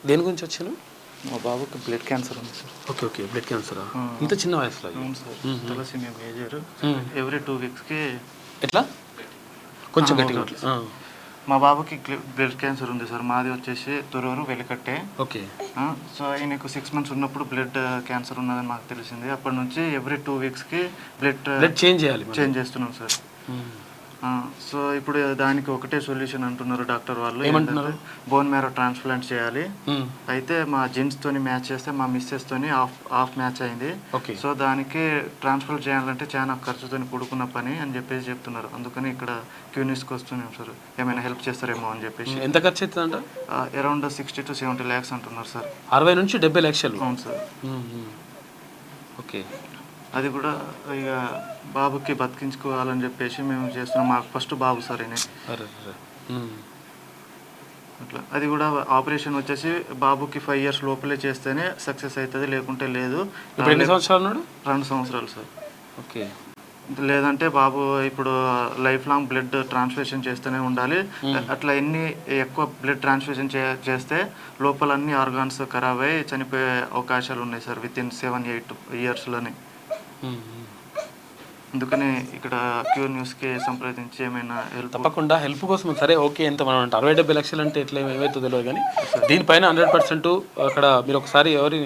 దేని గురించి వచ్చాను? మా బాబుకి బ్లడ్ క్యాన్సర్ ఉంది సార్. ఓకే ఓకే, బ్లడ్ క్యాన్సరా? ఇంత చిన్న వయసులో? అవును సార్, తలసీమియా మేజర్. ఎవ్రీ 2 వీక్స్కి ఎట్లా కొంచెం ఓకే గట్టిగా సార్. మా బాబుకి బ్లడ్ క్యాన్సర్ ఉంది సార్. మాది వచ్చేసి తొరూరు వెలికట్టే. ఓకే. సో ఆయనకు 6 months ఉన్నప్పుడు బ్లడ్ క్యాన్సర్ ఉన్నదని మాకు తెలిసింది. అప్పటి నుంచి ఎవ్రీ 2 వీక్స్కి బ్లడ్ చేంజ్ చేయాలి, చేంజ్ చేస్తున్నాం సార్. సో ఇప్పుడు దానికి ఒకటే సొల్యూషన్ అంటున్నారు డాక్టర్ వాళ్ళు. ఏమంటున్నారు? బోన్ మ్యారో ట్రాన్స్ప్లాంట్ చేయాలి. అయితే మా జీన్స్ తోని మ్యాచ్ చేస్తే మా మిస్సెస్ తోని హాఫ్ మ్యాచ్ అయింది. సో దానికి ట్రాన్స్ప్లాంట్ చేయాలంటే చాలా ఖర్చుతో కూడుకున్న పని అని చెప్పేసి చెప్తున్నారు. అందుకని ఇక్కడ క్యూనిస్కి వస్తున్నాం సార్, ఏమైనా హెల్ప్ చేస్తారేమో అని చెప్పేసి. ఎంత ఖర్చు అవుతుందంట? అరౌండ్ 60 to 70 lakhs అంటున్నారు సార్. 60 నుంచి 70 లక్షలు? అవును సార్. ఓకే. అది కూడా ఇక బాబుకి బతికించుకోవాలని చెప్పేసి మేము చేస్తున్నాం. మాకు ఫస్ట్ బాబు సార్ అయినా అట్లా. అది కూడా ఆపరేషన్ వచ్చేసి బాబుకి 5 years లోపలే చేస్తేనే సక్సెస్ అవుతుంది, లేకుంటే లేదు. ఇప్పుడు ఎన్ని సంవత్సరాలు ఉన్నాడు? 2 సంవత్సరాలు సార్. ఓకే. లేదంటే బాబు ఇప్పుడు లైఫ్ లాంగ్ బ్లడ్ ట్రాన్స్ఫ్యూషన్ చేస్తూనే ఉండాలి. అట్లా ఎక్కువ బ్లడ్ ట్రాన్స్ఫ్యూషన్ చేస్తే లోపల అన్ని ఆర్గాన్స్ ఖరాబ్ అయ్యి చనిపోయే అవకాశాలు ఉన్నాయి సార్ వితిన్ 7-8 yearsలోనే. అందుకని ఇక్కడ క్యూర్ న్యూస్కి సంప్రదించి ఏమైనా హెల్ప్. తప్పకుండా హెల్ప్ కోసం. సరే ఓకే, ఎంత మనం అంటే 60-70 లక్షలు అంటే ఎట్లా ఏమవుతుందో తెలియదు, కానీ దీనిపైన 100% అక్కడ మీరు ఒకసారి ఎవరి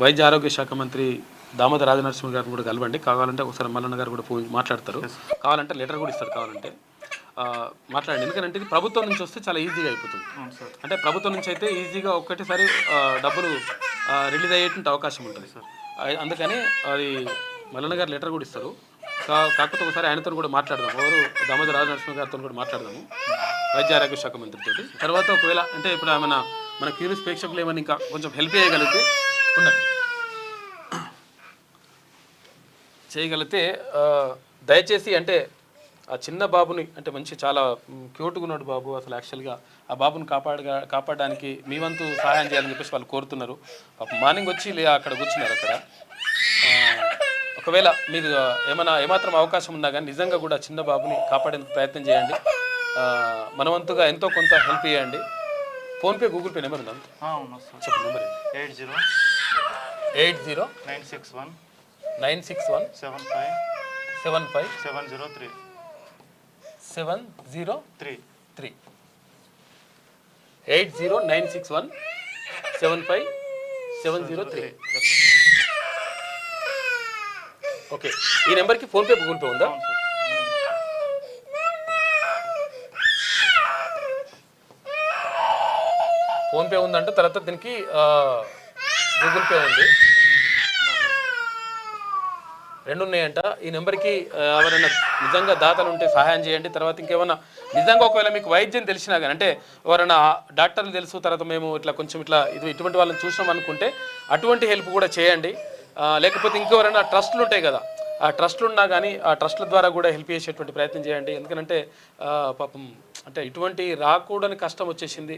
వైద్య ఆరోగ్య శాఖ మంత్రి దామోదర రాజనరసింహ గారిని కూడా కలవండి. కావాలంటే ఒకసారి మల్లన్న గారు కూడా మాట్లాడతారు. కావాలంటే లెటర్ కూడా ఇస్తారు, కావాలంటే మాట్లాడండి. ఎందుకంటే ఇది ప్రభుత్వం నుంచి వస్తే చాలా ఈజీగా అయిపోతుంది. అంటే ప్రభుత్వం నుంచి అయితే ఈజీగా ఒక్కటేసారి డబ్బులు రిలీజ్ అయ్యేటువంటి అవకాశం ఉంటుంది సార్. అందుకని అది మల్లన్న గారు లెటర్ కూడా ఇస్తారు. కాకపోతే ఒకసారి ఆయనతో కూడా మాట్లాడదాం, ఎవరు దామోదర రాజనరసింహ గారితో కూడా మాట్లాడదాము, వైద్య ఆరోగ్య శాఖ మంత్రితో. తర్వాత ఒకవేళ అంటే ఇప్పుడు ఏమైనా మన క్యూరియస్ ప్రేక్షకులు ఏమైనా ఇంకా కొంచెం హెల్ప్ చేయగలిగితే దయచేసి అంటే ఆ చిన్న బాబుని అంటే మంచి చాలా క్యూట్గా ఉన్నాడు బాబు. అసలు యాక్చువల్గా ఆ బాబుని కాపాడడానికి మీ వంతు సహాయం చేయాలని చెప్పేసి వాళ్ళు కోరుతున్నారు. మార్నింగ్ వచ్చి అక్కడ కూర్చున్నారు. అక్కడ ఒకవేళ మీరు ఏమాత్రం అవకాశం ఉన్నా కానీ నిజంగా కూడా చిన్న బాబుని కాపాడేందుకు ప్రయత్నం చేయండి. మన వంతుగా ఎంతో కొంత హెల్ప్ చేయండి. ఫోన్పే, గూగుల్ పే నెంబర్ ఉందా? చెప్పండి నెంబర్. 80-961-75703 80-961-75703. ఓకే. ఈ నెంబర్కి ఫోన్పే, గూగుల్ పే ఉందా? ఫోన్పే ఉందంటే తర్వాత దీనికి గూగుల్ పే ఉంది, 2 ఉన్నాయంట. ఈ నెంబర్కి ఎవరైనా నిజంగా దాతలు ఉంటే సహాయం చేయండి. తర్వాత ఇంకేమన్నా నిజంగా ఒకవేళ మీకు వైద్యం తెలిసినా కానీ అంటే ఎవరైనా డాక్టర్లు తెలుసు, తర్వాత మేము ఇట్లా కొంచెం ఇటువంటి వాళ్ళని చూసినాం అనుకుంటే అటువంటి హెల్ప్ కూడా చేయండి. లేకపోతే ఇంకెవరైనా ట్రస్టులు ఉంటాయి కదా, ఆ ట్రస్టులు ఉన్నా కానీ ఆ ట్రస్టుల ద్వారా కూడా హెల్ప్ చేసేటువంటి ప్రయత్నం చేయండి. ఎందుకంటే పాపం అంటే ఇటువంటి రాకూడని కష్టం వచ్చేసింది.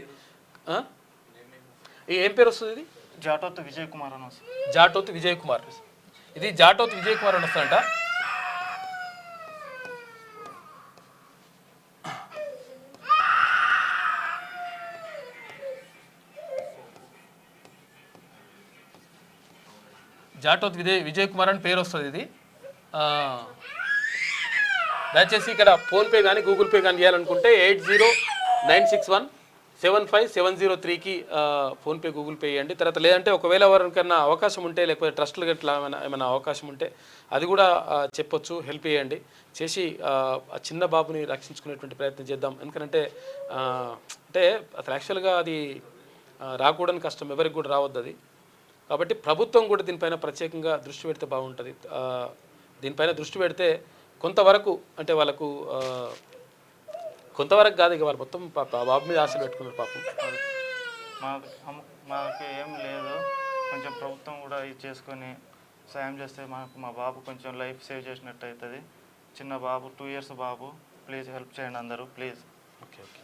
ఏం పేరు వస్తుంది? ఇది జాటోత్ విజయ్ కుమార్ అని వస్తుంది. జాటోత్ విజయ్ కుమార్. ఇది జాటోత్ విజయ్ కుమార్ అని వస్తుందంట. జాటోత్ విజయ్ కుమార్ అని పేరు వస్తుంది. ఇది దయచేసి ఇక్కడ ఫోన్పే కానీ గూగుల్ పే కానీ చేయాలనుకుంటే 80-961-75703కి ఫోన్పే, గూగుల్ పే చేయండి. తర్వాత లేదంటే ఒకవేళ ఎవరికన్నా అవకాశం ఉంటే లేకపోతే ట్రస్టులు గట్లా ఏమైనా అవకాశం ఉంటే అది కూడా చెప్పొచ్చు, హెల్ప్ చేయండి. చేసి ఆ చిన్న బాబుని రక్షించుకునేటువంటి ప్రయత్నం చేద్దాం. ఎందుకంటే అంటే అసలు యాక్చువల్గా అది రాకూడని కష్టం, ఎవరికి కూడా రావద్దు అది. కాబట్టి ప్రభుత్వం కూడా దీనిపైన ప్రత్యేకంగా దృష్టి పెడితే బాగుంటుంది. దీనిపైన దృష్టి పెడితే కొంతవరకు అంటే వాళ్ళకు కొంతవరకు కాదు, ఇక వాళ్ళు మొత్తం బాబు మీద ఆశలు పెట్టుకున్నారు పాపం. మాకు ఏం లేదు, కొంచెం ప్రభుత్వం కూడా ఇది చేసుకొని సాయం చేస్తే మా బాబు కొంచెం లైఫ్ సేవ్ చేసినట్టు అవుతుంది. చిన్న బాబు 2 years బాబు, ప్లీజ్ హెల్ప్ చేయండి అందరూ ప్లీజ్. Okay okay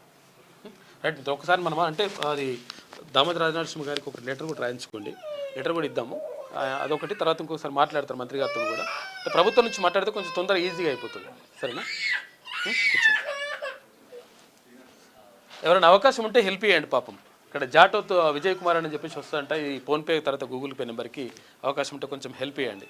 right. ఒకసారి మనం అంటే అది దామోదర రాజనరసింహ గారికి ఒక లెటర్ కూడా రాయించుకోండి, లెటర్ కూడా ఇద్దాము. అదొకటి. తర్వాత ఇంకొకసారి మాట్లాడతారు మంత్రి గారితో కూడా. ప్రభుత్వం నుంచి మాట్లాడితే కొంచెం తొందరగా ఈజీగా అయిపోతుంది. సరేనా? కూర్చోండి. ఎవరైనా అవకాశం ఉంటే హెల్ప్ చేయండి పాపం. ఇక్కడ జాటోతో విజయ్ కుమార్ అని చెప్పేసి వస్తుందంట. ఈ ఫోన్పే తర్వాత గూగుల్ పే నెంబర్కి అవకాశం ఉంటే కొంచెం హెల్ప్ చేయండి.